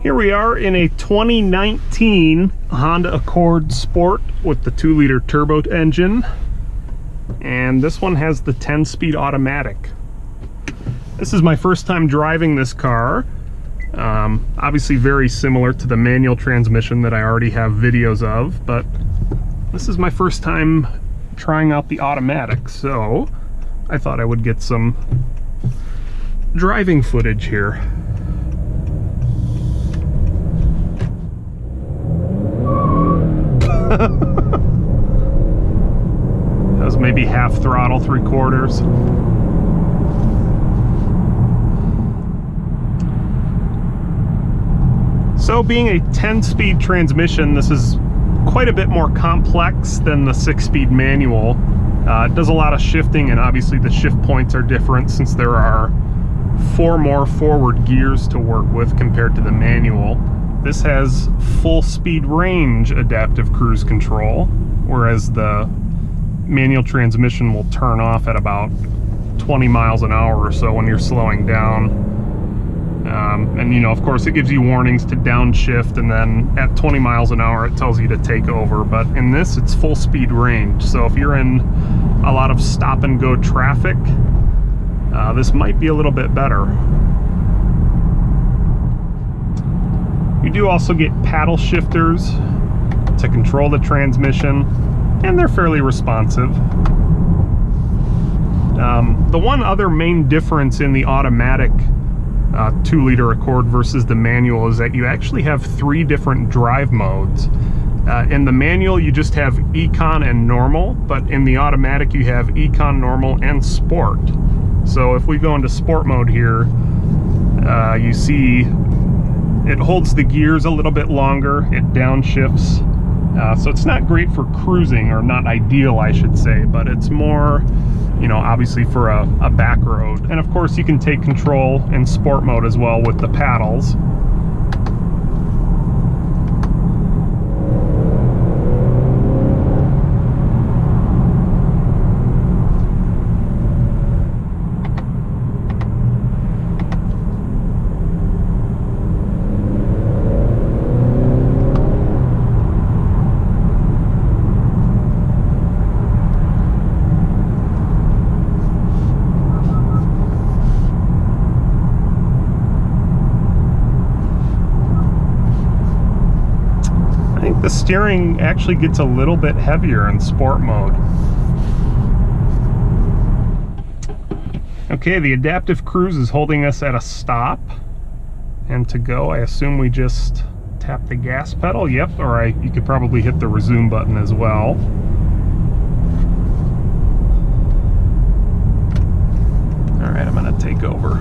Here we are in a 2019 Honda Accord Sport with the 2-liter turbo engine, and this one has the 10-speed automatic. This is my first time driving this car. Obviously very similar to the manual transmission that I already have videos of, but this is my first time trying out the automatic, so I thought I would get some driving footage here. That was maybe half throttle, 3/4. So being a 10-speed transmission, this is quite a bit more complex than the 6-speed manual. It does a lot of shifting, and obviously the shift points are different since there are 4 more forward gears to work with compared to the manual. This has full speed range adaptive cruise control, whereas the manual transmission will turn off at about 20 miles an hour or so when you're slowing down. And you know, of course, it gives you warnings to downshift, and then at 20 miles an hour it tells you to take over. But in this, it's full speed range. So if you're in a lot of stop and go traffic, this might be a little bit better. You do also get paddle shifters to control the transmission, and they're fairly responsive. The one other main difference in the automatic 2-liter Accord versus the manual is that you actually have 3 different drive modes. In the manual you just have Econ and Normal, but in the automatic you have Econ, Normal, and Sport. So if we go into Sport mode here, you see it holds the gears a little bit longer, it downshifts. So it's not great for cruising, or not ideal I should say, but it's more, you know, obviously for a back road. And of course you can take control in Sport mode as well with the paddles. The steering actually gets a little bit heavier in Sport mode. Okay, the adaptive cruise is holding us at a stop, and to go, I assume we just tap the gas pedal. Yep, or you could probably hit the resume button as well. All right, I'm gonna take over.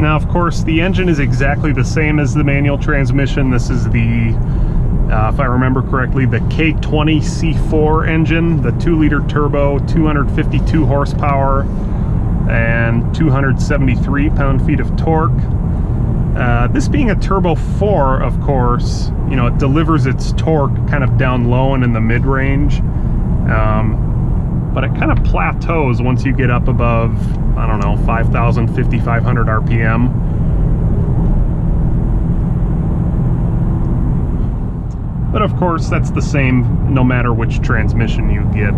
Now, of course, the engine is exactly the same as the manual transmission. This is the, if I remember correctly, the K20 C4 engine, the 2-liter turbo, 252 horsepower, and 273 pound-feet of torque. This being a Turbo 4, of course, you know, it delivers its torque kind of down low and in the mid-range. But it kind of plateaus once you get up above, I don't know, 5,000, 5,500 RPM. But of course, that's the same no matter which transmission you get.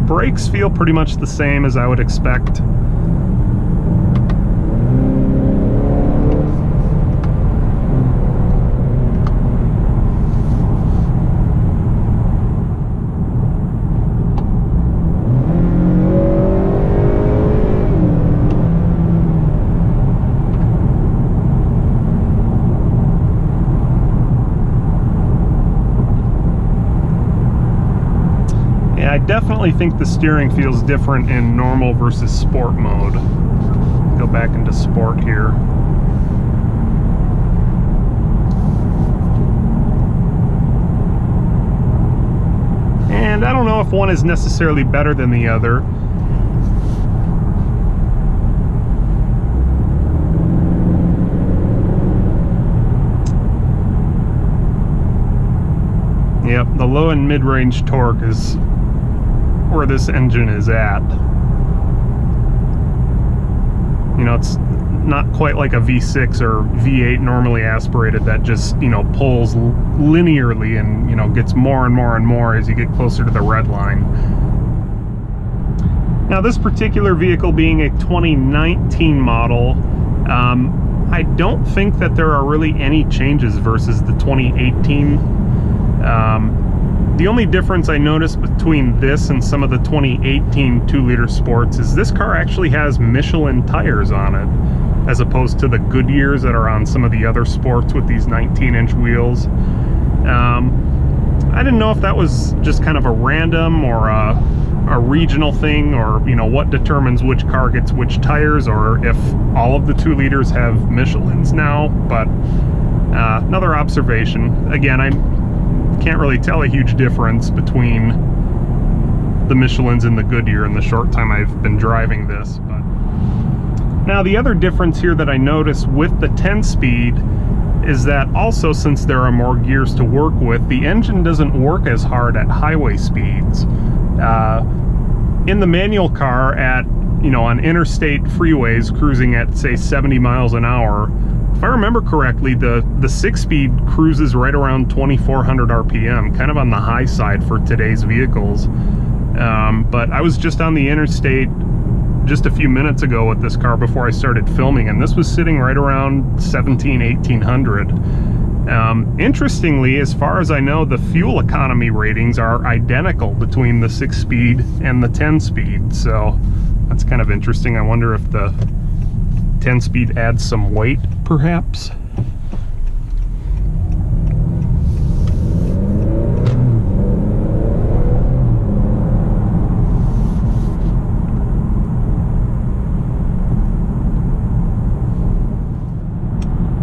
Brakes feel pretty much the same as I would expect. I definitely think the steering feels different in normal versus sport mode. Go back into sport here. if one is necessarily better than the other. Yep, the low and mid-range torque is where this engine is at. You know, it's not quite like a V6 or V8 normally aspirated that just, you know, pulls linearly and, you know, gets more and more and more as you get closer to the red line. Now, this particular vehicle being a 2019 model, I don't think that there are really any changes versus the 2018. The only difference I noticed between this and some of the 2018 2-liter sports is this car actually has Michelin tires on it, as opposed to the Goodyears that are on some of the other sports with these 19-inch wheels. I didn't know if that was just kind of a random or a regional thing, or, you know, what determines which car gets which tires, or if all of the 2-liters have Michelins now, but another observation. Again, I can't really tell a huge difference between the Michelins and the Goodyear in the short time I've been driving this. But now, the other difference here that I noticed with the 10-speed is that also, since there are more gears to work with, the engine doesn't work as hard at highway speeds. In the manual car, at, you know, on interstate freeways cruising at, say, 70 miles an hour, if I remember correctly, the 6-speed cruises right around 2,400 RPM, kind of on the high side for today's vehicles. But I was just on the interstate just a few minutes ago with this car before I started filming, and this was sitting right around 1,800. Interestingly, as far as I know, the fuel economy ratings are identical between the 6-speed and the 10-speed, so that's kind of interesting. I wonder if the 10-speed adds some weight, perhaps.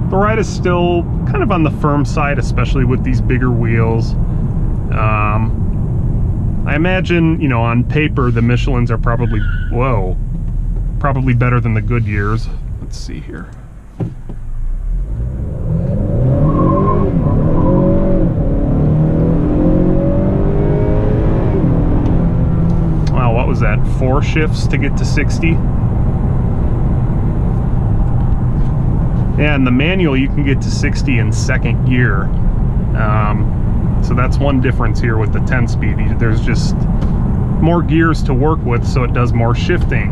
The ride is still kind of on the firm side, especially with these bigger wheels. I imagine, you know, on paper, the Michelins are probably, probably better than the Goodyears. Let's see here. Wow, what was that? 4 shifts to get to 60? Yeah, in the manual you can get to 60 in 2nd gear. So that's one difference here with the 10-speed. There's just more gears to work with, so it does more shifting.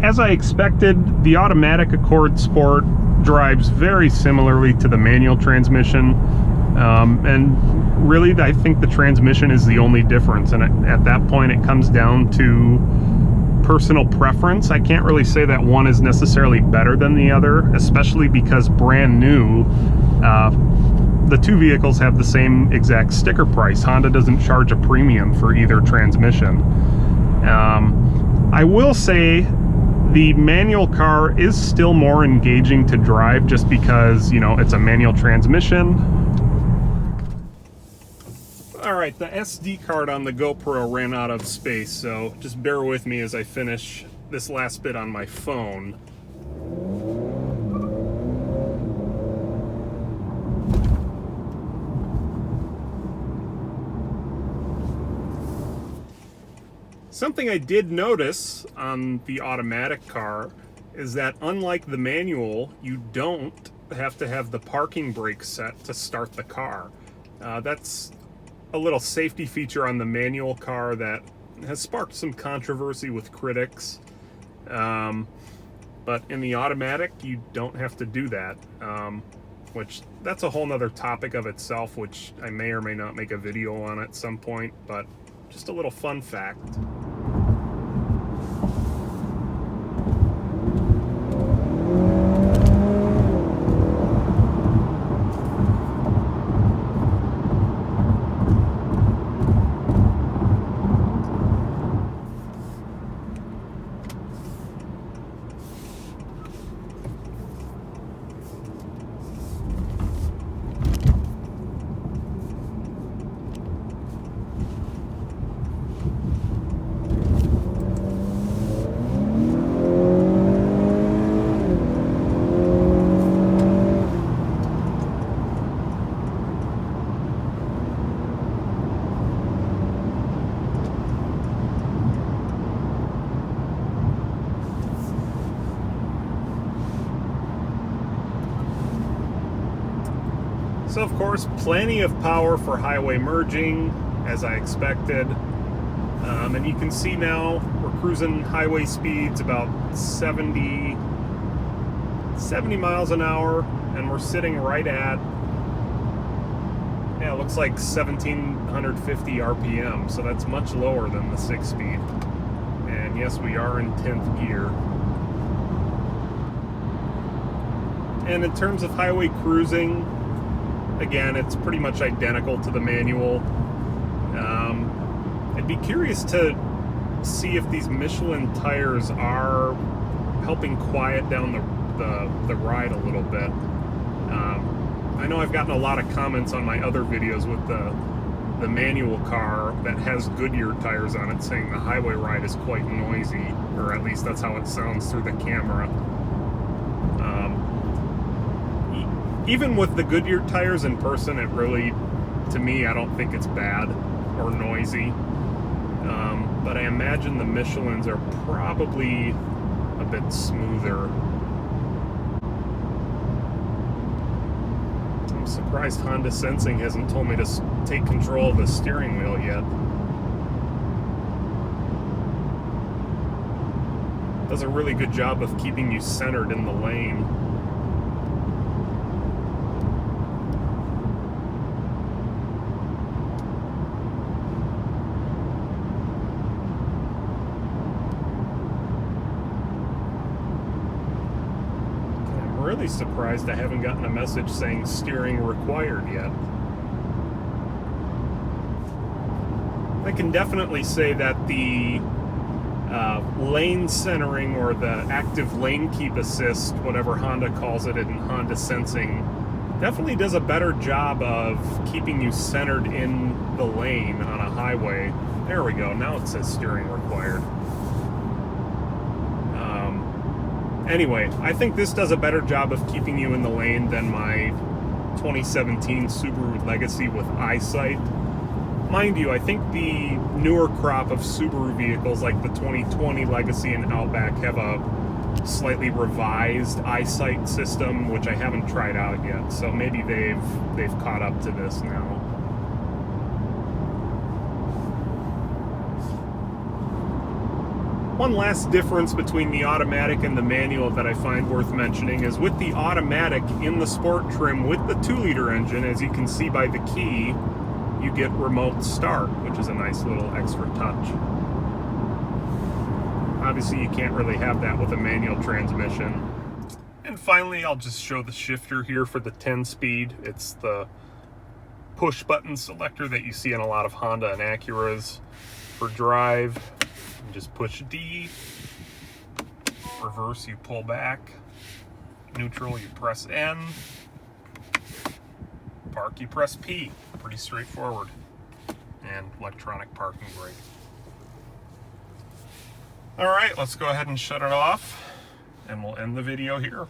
As I expected, the automatic Accord Sport drives very similarly to the manual transmission. And really, I think the transmission is the only difference. And at that point, it comes down to personal preference. I can't really say that one is necessarily better than the other, especially because brand new, the two vehicles have the same exact sticker price. Honda doesn't charge a premium for either transmission. I will say the manual car is still more engaging to drive, just because, you know, it's a manual transmission. Alright, the SD card on the GoPro ran out of space, so just bear with me as I finish this last bit on my phone. Something I did notice on the automatic car is that, unlike the manual, you don't have to have the parking brake set to start the car. That's a little safety feature on the manual car that has sparked some controversy with critics. But in the automatic, you don't have to do that. Which, that's a whole nother topic of itself, which I may or may not make a video on at some point, but just a little fun fact. So of course, plenty of power for highway merging, as I expected. And you can see now we're cruising highway speeds about 70 miles an hour, and we're sitting right at, yeah, it looks like 1750 RPM, so that's much lower than the 6-speed. And yes, we are in 10th gear. And in terms of highway cruising, again, it's pretty much identical to the manual. I'd be curious to see if these Michelin tires are helping quiet down the ride a little bit. I know I've gotten a lot of comments on my other videos with the manual car that has Goodyear tires on it, saying the highway ride is quite noisy, or at least that's how it sounds through the camera. Even with the Goodyear tires in person, it really, to me, I don't think it's bad or noisy. But I imagine the Michelins are probably a bit smoother. I'm surprised Honda Sensing hasn't told me to take control of the steering wheel yet. Does a really good job of keeping you centered in the lane. Really surprised I haven't gotten a message saying steering required yet. I can definitely say that the lane centering, or the active lane keep assist, whatever Honda calls it in Honda Sensing, definitely does a better job of keeping you centered in the lane on a highway. There we go, now it says steering required. Anyway, I think this does a better job of keeping you in the lane than my 2017 Subaru Legacy with EyeSight. Mind you, I think the newer crop of Subaru vehicles, like the 2020 Legacy and Outback, have a slightly revised EyeSight system, which I haven't tried out yet. So maybe they've caught up to this now. One last difference between the automatic and the manual that I find worth mentioning is with the automatic in the sport trim with the 2-liter engine, as you can see by the key, you get remote start, which is a nice little extra touch. Obviously, you can't really have that with a manual transmission. And finally, I'll just show the shifter here for the 10-speed. It's the push button selector that you see in a lot of Honda and Acuras. For drive, you just push D. Reverse, you pull back. Neutral, you press N. Park, you press P. Pretty straightforward. And electronic parking brake. All right, let's go ahead and shut it off, and we'll end the video here.